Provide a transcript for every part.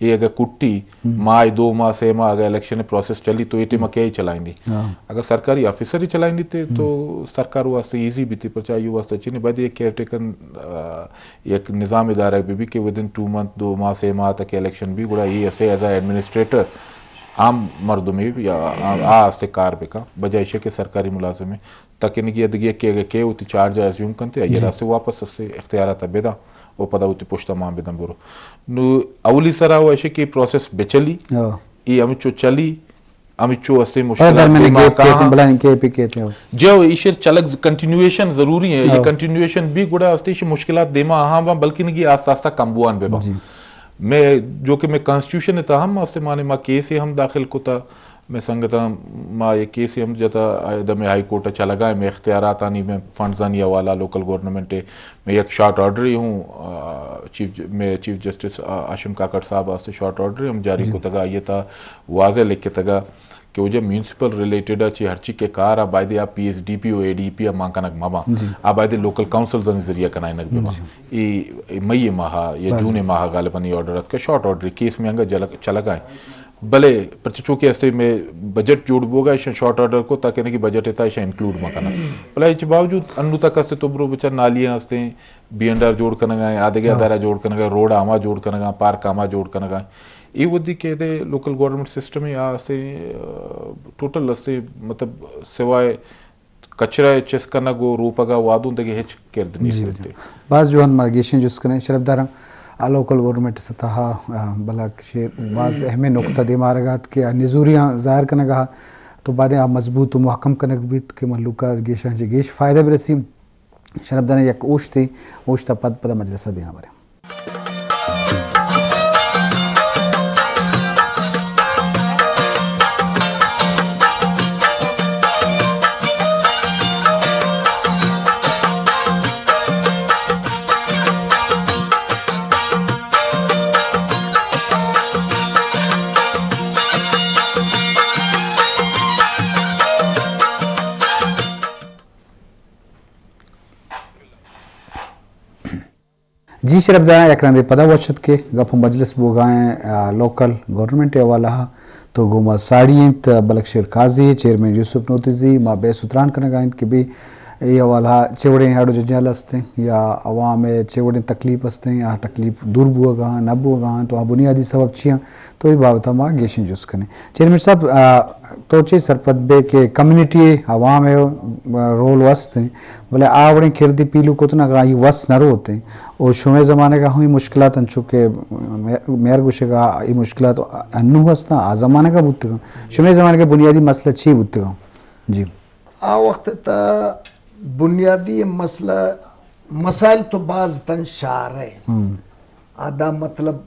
ये अगर कुट्टी माह 2 माह 6 माह अगर इलेक्शन प्रोसेस चली तो ये टीम क्या ही चलाएंदी अगर सरकारी ऑफिसर ही चलाएंदी थे तो सरकार वास्ते ईजी भी थी पर चाहिए वास्ते अच्छी नहीं बाद ये केयर टेकन एक निज़ाम इदारा भी कि विद इन 2 मंथ 2 माह 6 माह तक इलेक्शन भी गुड़ा ये ऐसे एज एडमिनिस्ट्रेटर आम मर्दों में या आस्ते कार बेका बजाय के सरकारी मुलाजिम में ताकि इनकी अदगिया के होती चार्ज एज्यूम करते ये रास्ते वापस से इख्तियार बेदा वो पदा होती पुश्ता मां बेदम बुरो नु अवली सरा वो ऐसे की प्रोसेस बेचली ये अमिचो चली अमिचो अस्ते मुश्किल जो ईशर चलक कंटिन्यूएशन जरूरी है ये कंटिन्यूएशन भी गुड़ा अस्ते मुश्किल देमा हाँ बल्कि इनकी आस्ता आस्ता कम्बुआन बेबा मैं जो कि मैं कॉन्स्टिट्यूशन था हम आस्ते माने माँ केस हम दाखिल को था मैं संगता माँ ये केस हम जता दमे हाई कोर्ट अच्छा लगा है मैं इख्तियारात आनी मैं फंड्स आनी वाला लोकल गवर्नमेंट है मैं एक शॉर्ट ऑर्डर ही हूँ चीफ जस्टिस आशिम काकड़ साहब वास्ते शॉर्ट ऑर्डर हम जारी को तगा ये था वाजे लिख के तगा कि वो जब म्यूनसिपल रिलेटेड अच्छी हर चीज के कार आबादी आप PSDP और ADP मांकनक मामा आबादी लोकल काउंसिल जरिया कनाइनक बेमा ये मई माह या जून माह गालिबन ये ऑर्डर का शॉर्ट ऑर्डर केस में अंगा चला गए भले चूंकि ऐसे में बजट जोड़ बोगा ऐसा शॉर्ट ऑर्डर को ताकि कि बजट है ऐसा इंक्लूड मकाना भला इस बावजूद अन्नू तक हस्ते तो ब्रो बेचार नालियां हस्ते BNR जोड़ करना गए आधे आधारा जोड़ करना गए रोड आमा जोड़ करना गए पार्क आमा जोड़ करना गए ये वधी के दे लोकल गवर्नमेंट सिस्टम है से टोटल हस्ते मतलब सिवाय कचरा चेस करना गो रूपगा वादों तक हेच कर नहीं सकते बाज जो हम मार्गेशन जिस करें शरफदारा लोकल गवर्नमेंट सतह भला बाज अहम नुकता दिमारगात के निजूरियाँ ज़ाहिर करने कहा तो बाद आप मजबूत महकम कनक भी के मल्लुका गेश गेश फ़ायदा भी रसी शरफदारा एक ओश थी ओश था पद पदा मजलसा दिया हमारे जी शरफदारा यकरांदे पदा वशत के गप मजलिस बोगाएं लोकल गवर्नमेंट वाला तो गुमा साड़ियत बलकशेर काजी चेयरमैन यूसुफ नोतिजी माँ बेसुतरान करने गाइन के भी ये वाला चेवड़े हाड़ो जंजाल हस्ते या अवाम चेवड़े तकलीफ हस्ते या तकलीफ दूर बुआ न बुआ तो आ बुनियादी सबब छियाँ तो ये बाबत माँ गेशन जुस करें चेयरमैन साहब तो चे सरपत बे के कम्युनिटी अवाम रोल वस्त हैं बोले आवड़े खिरदी पीलू को तो ना ये वस्त न रोते और शुमे ज़माने का हुई मुश्किलात अंशु के मेयर गुशे का ये मुश्किलात अन्नू हस्ता आ ज़माने का बुत्ते का शुमे ज़माने के बुनियादी मसला छी बुत्ते का जी आ वक्त ता बुनियादी मसला मसाइल तो बाज तन शार है आधा मतलब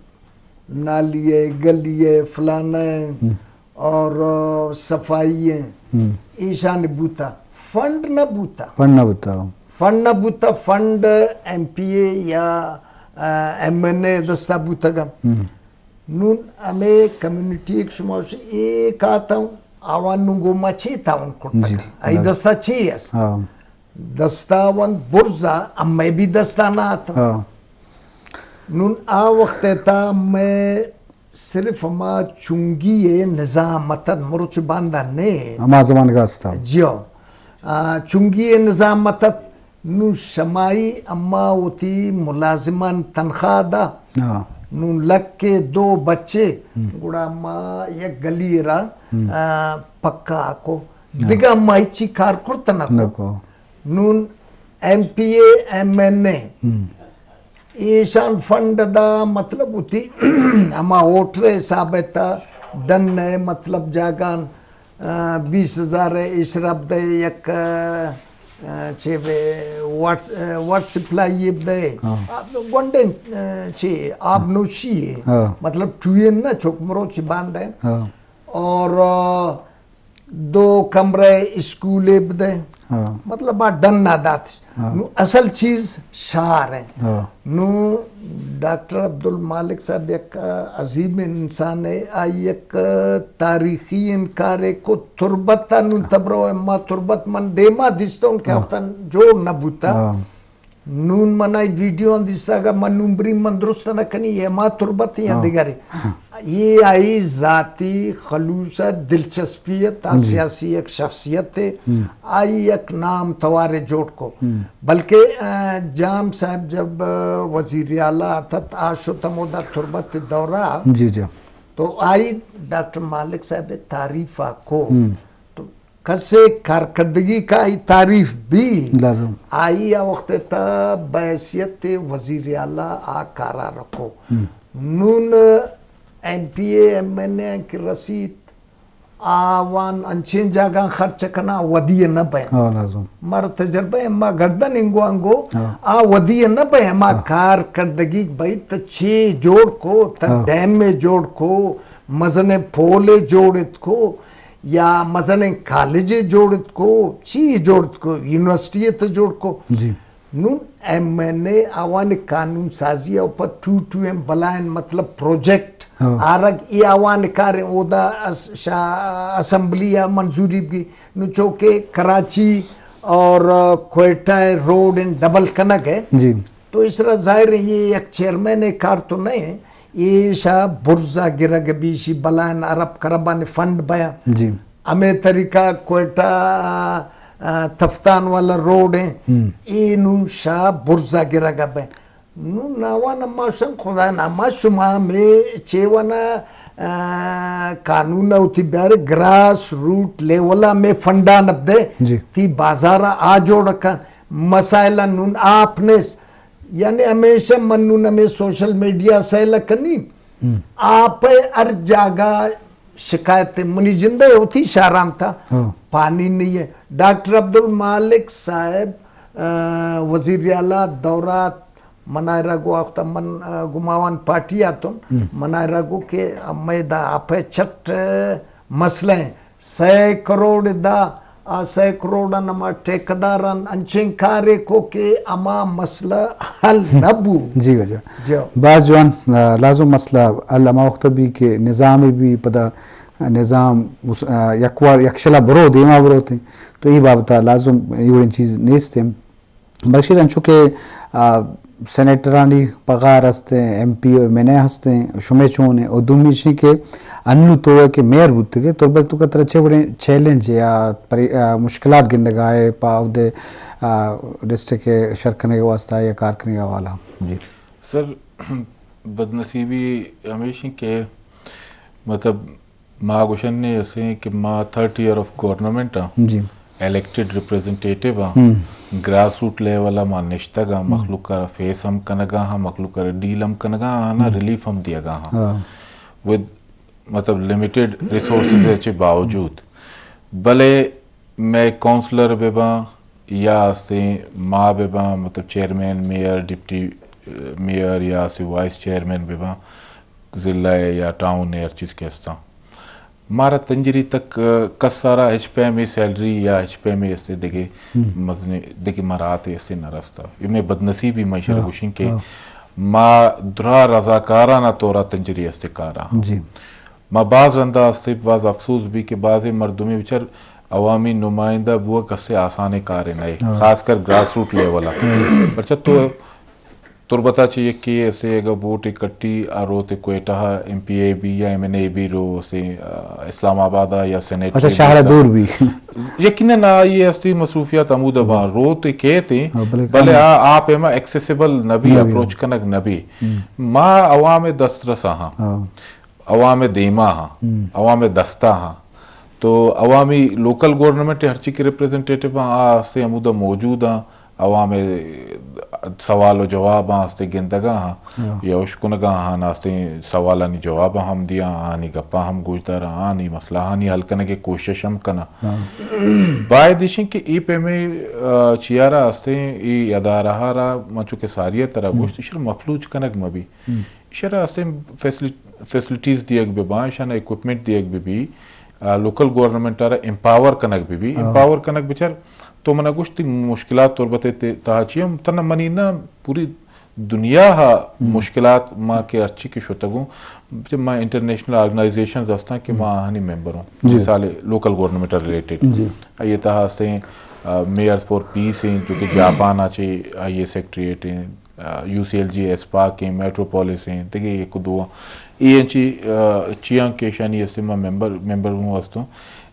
नालिए गलिए फलाना और सफाई ईशान बूता फंड न बूता फंड न बूता फंड MPA या MNA दस्ता बूता का नून हमें कम्युनिटी एक शुमार से एक आता हूँ आवान नुगो मची था उनको आई दस्ता चाहिए दस्ता वन बुर्जा अब मैं भी दस्ता ना आता नून आ वक्त था मैं सिर्फ हमा चुंगी निज़ाम मतन मुरुच बांधा ने हमा ज़मान का था जियो चुंगी निज़ाम मतन नू शमाई अम्मा होती मुलाजिमान तनख्वाह दा नू लग के 2 बच्चे गुड़ा अम्मा एक गली रा पक्का को दिगा अम्मा इची कार कुर्तना को नून MPA MNA ईशान फंड दा मतलब उती अमा ओटरे साबता दन मतलब जागान 20,000 इशरब दे एक छे व्हाट्सएप लाई दे गोंडे छे आप नोशी मतलब टुयन ना छोकमरो छी बांध है और 2 कमरे स्कूल दे मतलब बात डन ना दात असल चीज शार है नू डॉक्टर अब्दुल मालिक साहब एक अजीम इंसान है आई एक तारीखी इनकार को तुरबत नू तबरो मा तुरबत मन देमा दिस्तो उनके हफ्तन जो न बूता नून मनाई वीडियो दिसता का मनुम्बरी मन दुरुस्त न कनी ये मा तुरबत या दिगारे یہ آئی ذاتی خلوصت دلچسپیت سیاسی ایک شخصیت ہے آئی ایک نام توارے جوڑ کو بلکہ جام صاحب جب وزیر اعلیٰ آتت آشو تمودا تربت دورہ جی جی تو آئی ڈاکٹر مالک صاحب تعریف کو تو کسے کارکردگی کا آئی تعریف بھی لازم آئی وقت تا بحیثیت وزیر اعلیٰ کارا رکھو Noon M P A M N A کی رسید آوان انچین جاگاں خرچ کنا ودی نہ پہ لازم مر تجربہ اما گردن انگو ودی نہ پہ اما کارکردگی بھائی تا چھ جوڑ کو تا ڈیم میں جوڑ کو مزن پھولے جوڑت کو یا مزن کالج جوڑت کو چی جوڑت کو یونیورسٹی تا جوڑ کو جی نون ایم این اے آوان قانون سازی اوپر 2 بلائن مطلب پروجیکٹ آرگ ای آوان کاریں او دا اسمبلی یا منظوری بھی نو چونکہ کراچی اور کوئٹہ روڈ ان ڈبل کنک ہے جی تو اس طرح ظاہر ہے یہ ایک چیئرمین کار تو نہیں ہے یہ شاہ برزا گرگ بیشی بلائن عرب کربان فنڈ بیا جی ہمیں طریقہ کوئٹہ تفتان والا روڈ ہیں اینو شاہ برزا گرا گبے نو ناوانا ماشن خدا ناما شما میں چیوانا قانون ہوتی بیارے گراس روٹ لیولا میں فنڈان اب دے تی بازارہ آ جوڑ کا مسائلہ نون آپ نے یعنی ہمیشہ منون ہمیں سوشل میڈیا سیلہ کنی آپ ار جاگا شکایت منی جندہ ہوتی شارام تھا پانی نہیں ہے ڈاکٹر عبدالمالک صاحب وزیر اعلیٰ دورات منائے رگو آختا من گماوان پارٹی آتون منائے رگو کہ میدہ آپ چھٹ مسئلہ ہیں 100 کروڑ دا 100 کروڑ نما ٹیکداران انچین کارے کو کہ اما مسئلہ حل نبو جی وجہ بعض جوان لازم مسئلہ علامہ وقت بھی کہ نظامی بھی پدا نظام یکشلا برو دیما برو تھے تو یہ بابتا لازم یہ چیز نیست تھے بلکہ انچو کہ سینیٹرانی پغار ہستے ہیں ایم پی او میں ہستے ہیں شمع چون ہیں اور دومیشی کے انو تو ہے کہ میر بودتے گئے تو بلکہ تو کا طرح بڑے چیلنج یا مشکلات گندگائے پاو دے ڈسٹرک کے شرکنے کا واسطہ یا کارکنے کا والا جی سر بدنصیبی ہمیشہ کہ مطلب ماں گوشن نے ایسے کہ ماں 30 ایئر آف گورنمنٹ جی elected representative grass root level ماں نشتہ گا مخلوق کر فیس ہم کنگا ہاں مخلوق کر ڈیل ہم کنگا ہاں ریلیف ہم دیا گا ہاں ود مطلب لمیٹڈ ریسورسز اچھے باوجود بلے میں کونسلر بے با یا سے ماں بے با مطلب چیئرمین میئر ڈپٹی میئر یا سے وائس چیئرمین بے با ضلع یا ٹاؤن ہے ہر چیز کے ہستا مارا تنجری تک کس سارا ایچ پی میں سیلری یا ایچ پی میں اسے دیکھے مزنے دیکھے مارات اسے نہ رستا یہ میں بدنصیبی میں شرگوشن کے ماں درا رضاکارانہ طورا تنجری اسے کارا جی ماں بعض رندہ اسے بعض افسوس بھی کہ بعض مردمی بچر عوامی نمائندہ بوا کسے آسانے کارے نئے خاص کر گراس روٹ لیولا برچہ تو تربتا چاہیے کہ ایسے اگر ووٹ اکٹھی روتے کوئٹہ ایم پی اے بھی یا ایم این اے بھی رو سے اسلام آباد یا سینیٹ اچھا شہر دور بھی یقیناً یہ ایسی مصروفیات عمود ابھار روتے کہتے بلے آپ ایما ایکسیسیبل نبی اپروچ کنک نبی ماں عوام دسترسا ہاں عوام دیما ہاں عوام دستہ ہاں تو عوامی لوکل گورنمنٹ ہر چیز کے ریپریزنٹیٹیو ہاں سے عمودہ موجود ہاں عوام سوال و جواب آستے گندگا ہاں یا اشکنگا ہاں ناستے سوالانی جواب ہم دیا آنی گپا ہم گوشتا رہا آنی مسئلہ آنی حل کرنے کے کوشش ہم کنا بائی دیشیں کہ ای پہ میں چیارا آستے ای ادارہ را منچو کے ساریہ طرح گوشت اشار مفلوج کنگ مبی اشار آستے فیسلٹیز دیگ بے با اشانا ایکوپمنٹ دیگ بھی لوکل گورنمنٹ آرہ امپاور کنگ بھی امپاور کنگ بچار تو منا گوشتی مشکلات طور بتے تاچیم تنا منی نا پوری دنیا ہا مشکلات ماں کے اچھی کی شتگوں جب ماں انٹرنیشنل آرگنائزیشنز ہستاں کہ ماں آہنی ممبر ہوں مثال لوکل گورنمنٹ ریلیٹڈ یہ تہا ہستے ہیں میئرز فور پیس ہیں جو کہ جاپان آچے آئیے سیکٹریٹ ہیں UCLG SPAC Metropolis tege kudu enchi chiang keshani estima member wastu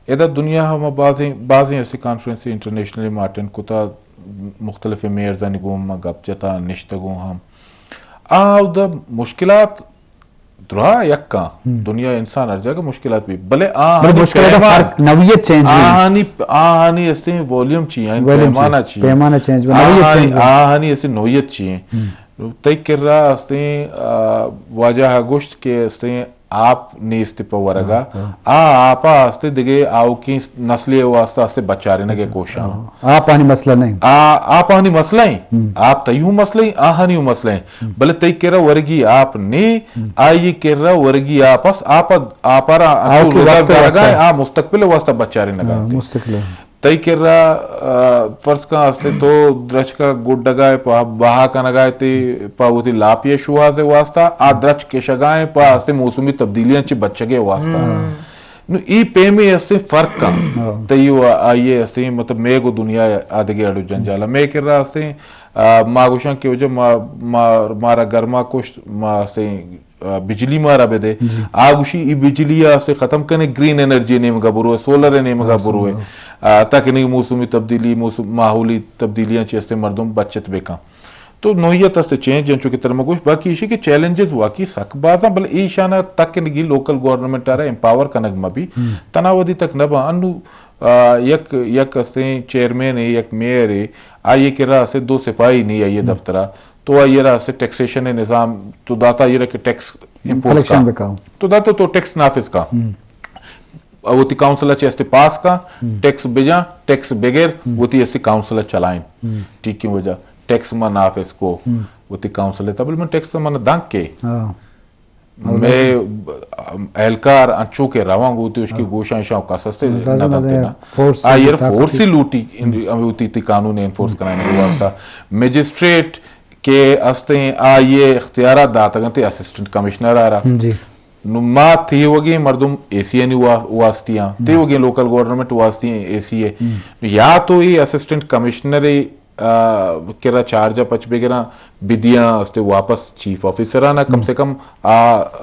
eda dunya hama bazi ऐसे कॉन्फ्रेंस इंटरनेशनली मार्टिन कुता मुख्तलिफ मेयर्स गम गपजता निश्तगो हम द मुश्किलात द्रा यक्का दुनिया इंसान हर जगह मुश्किलात भी भले नवियत चेंज आहानी ऐसे वॉल्यूम चाहिए पैमाना चेंज आहानी ऐसे नोयत चाहिए तय कर रहा अस्ते वाजह गोश्त के अस्ते आप ने इस्तिपा वरगा आपा अस्ते दिगे आओ की नस्ली वास्ता अस्ते बचारे नगे कोशा आप आनी मसला नहीं आप आनी मसला ही आप तयू मसला ही आहानी मसला ही भले तय कर रहा वर्गी आप ने आइए कर रहा वर्गी आपस आपारा आ मुस्तकबिल वास्ता बचारे नगा मुस्तकबिल तय कर रहा फर्ज का हस्ते तो द्रच का गुड डगाए बहा का नगाए ते पावती लापिया शुआ से वास्ता आ द्रच के शगाए पा हस्ते मौसमी तब्दीलियां ची बच्चगे वास्ता नु ई पे में हस्ते फर्क का तयू आइए हस्ते मतलब मैं को दुनिया आदगे अड़ु जंजाला मैं कर रहा हस्ते मागुशा के वजह मारा गर्मा कुछ मा हस्ते बिजली मारा बेदे आगुशी ई बिजलिया से खत्म करने ग्रीन एनर्जी नेम का बुरो है सोलर नेम का बुरो है ताकि नहीं मौसमी तब्दीली माहौली तब्दीलियां चेस्ते मर्दम बचत बेका तो नोयत से चेंज जंचो की तरह कुछ बाकी इसी के चैलेंजेस वाकई सकबाजा बल ईशाना तक निगी लोकल गवर्नमेंट आ रहा एम्पावर कनक मबी तनावधि तक नबा अनु यक हस्ते चेयरमैन है यक मेयर है आइए के रहा से 2 सिपाही नहीं आइए दफ्तरा तो आइए रहा से टैक्सेशन निजाम तो दाता ये रहा टैक्स इम्पोर्ट का तो दाता तो टैक्स नाफिज का वो ती काउंसिलर चेस्ते पास का टैक्स बिजा टैक्स बगैर वो ती ऐसी काउंसिलर चलाएं ठीक की वजह टैक्स में नाफिज को वो ती काउंसिलर तबल में टैक्स मन दांग के मैं एहलकार अंचू के रवांग होती उसकी गोशां का सस्ते आयर फोर्स ही लूटी होती कानून एनफोर्स कराने के वास्ता मजिस्ट्रेट के अस्ते ये इख्तियार दाता असिस्टेंट कमिश्नर आ रहा नुमा थी वगी मर्दुम एसीए नहीं वास्तियां थी वगी लोकल गवर्नमेंट वास्तियां एसीए या तो ये असिस्टेंट कमिश्नर केरा चार्ज पच बेगरा बिदियां अस्ते वापस चीफ ऑफिसर आना कम से कम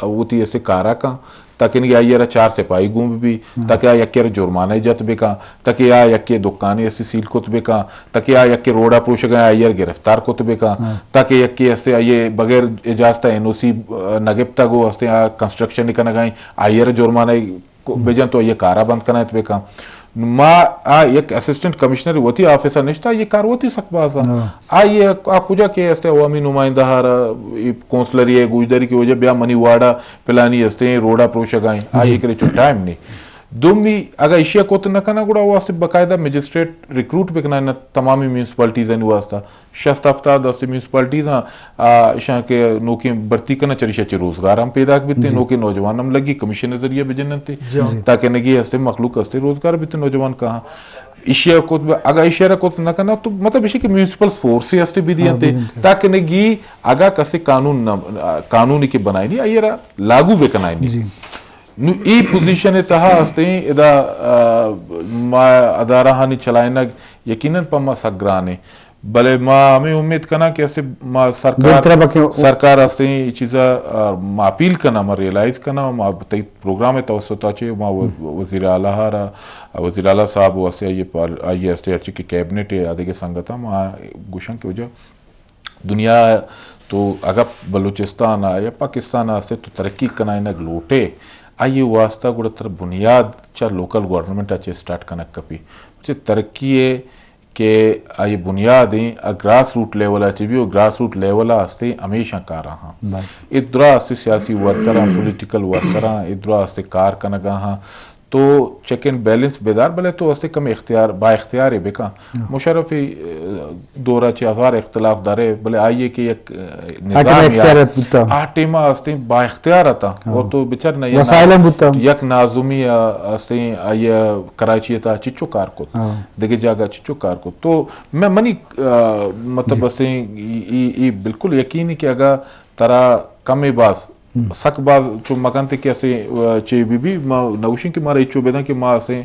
वो थी ऐसे कारा का ताकि नहीं आइए 4 सिपाही गुम भी ताकि आ यक्के जुर्माना जत बेका ताकि आ यक्के दुकाने ऐसी सील कुत बेका ताकि आ यक्के रोड़ा पोश गए आइयर गिरफ्तार कुत बेका ताकि यक्के ऐसे आइए बगैर इजाजत एनओसी नगिप्ता गो हस्ते कंस्ट्रक्शन नहीं करना गए आइयर जुर्माना बेजन तो ये कारा बंद करना बेका मा एक असिस्टेंट कमिश्नर वती ऑफिसर निष्ठा ये कार वती सकबाजा ये कुजा के हस्ते अवामी नुमाइंदा हार कौंसलर ये गुजदरी की वजह ब्या मनी वाड़ा पिलानी हस्ते रोड़ा प्रोश गाय ये करे टाइम नहीं दुमी अगर इशिया को तो न करना गुड़ा वास्ते बाकायदा मजिस्ट्रेट रिक्रूट भी करना तमामी म्यूनसिपालिटीज वास्ता शस्ताफ्ता दस्ते म्यूनसिपालिटीज इशा के नौकी भर्ती करना चरिशा चे रोजगार हम पैदा बीते नौके नौजवान हम लगी कमीशन जरिए बिजनते ताकि नगी हस्ते मखलूक हस्ते रोजगार बीते नौजवान कहा इशिया को अगर इशिया को न करना तो मतलब इसी के म्यूनसिपल फोर्स हस्ते भी दिए ताकि नगी अगा कसे कानूनी के बनाई नहीं आइए लागू भी करना नहीं ई पोजीशन तहा हस्ते इदा मा अदारा हानि चलाइना यकीनन पमा सग्राने भले माँ हमें उम्मीद करना कि ऐसे माँ सरकार हस्ते ये चीज़ा माँ अपील करना माँ रियलाइज करना माँ तई प्रोग्राम है तवसता चाहिए माँ वज़ीर आला हारा वज़ीर आला साहब वैसे आइए हस्ते अच्छी की कैबिनेट है आधे के संगता माँ गुशन की वजह दुनिया तो अगर बलूचिस्तान या पाकिस्तान हस्ते तो तरक्की करना इन्हें लोटे आइए वास्ता गुड़ा तर बुनियाद चा लोकल गवर्नमेंट अच्छे स्टार्ट करना कपी मुझे तरक्की है कि आइए बुनियाद ग्रास रूट लेवल अच्छे भी ग्रास रूट लेवल हस्ते हमेशा कार हाँ इधरा हस्ते सियासी वर्कर पॉलिटिकल वर्कर इधरा हस्ते कार कनगा हाँ तो चेक एंड बैलेंस बेदार भले तो हस्ते कम इख्तियार बा इख्तियार है बेका मुशर्रफी दौरा 6000 इख्तलाफ दारे भले आइए कि एक निजाम आटेमा हस्ते बा इख्तियार आता और तो बेचार नहीं यक नाजुमी हस्ते आइए कराची था चिच्चो कार को देखे जागा चिच्चो कार को तो मैं मनी मतलब हस्ते बिल्कुल यकीन है कि अगर तरा कम बास सक बाज चो मकान ते के असे चे बीबी मा नौशिन के मारा इचो बेदा के मा असे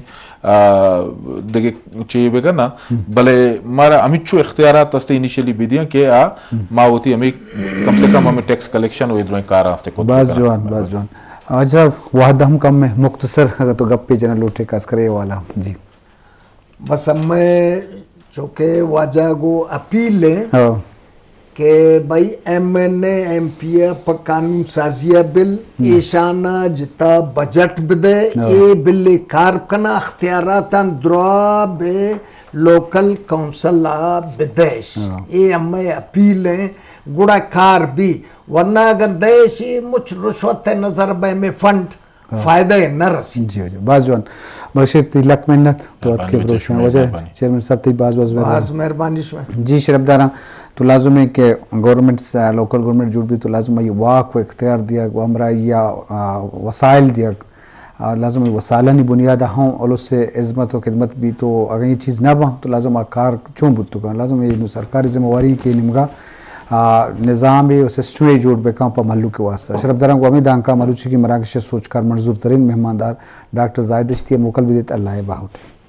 दगे चे बेगा ना भले मारा अमिचो इख्तियारात अस्ते इनिशियली बिदिया के आ मा होती हमें कम से कम हमें टैक्स कलेक्शन हो इधर कार आस्ते को बाज जवान अच्छा वादम कम में मुख्तसर अगर तो गप्पे जना लोटे कास करे वाला जी बस मैं चौके वाजागो अपील है कि भाई MNA MPA पर कानून साजिया बिल ईशाना जिता बजट बिदे ये बिल कारकना अख्तियारातन द्रा बे लोकल काउंसिल विदेश ये हमें अपील है गुड़ा कार भी वरना अगर देशी मुझ रुश्वत नजर बे में फंड फायदे न रसी जी जी बाजवान बशर तिलक मिन्नत तो आपके भरोसे में वजह चेयरमैन साहब ती बाज मेहरबानी जी शरफदारा तो लाजुम है कि गवर्नमेंट लोकल गवर्नमेंट जुड़ भी तो लाजुम है वाक को इख्तियार दिया हमरा या वसाइल दिया लाजुम है वसाइलानी बुनियाद हाँ और उससे इज़्ज़त और खिदमत भी तो अगर ये चीज़ ना बा तो लाजुम कार क्यों बुत का लाजुम है सरकारी जिम्मेवारी के निमगा निज़ाम है सिस्टम जोड़ बेका पर मल्लू के वास्ते शरफदारा को अमीद आंका मलूची की मराकश सोचकर मंजूर तरीन मेहमानदार डॉक्टर जाहिद चिश्ती मोकल भी देते अल्लाह बाहुट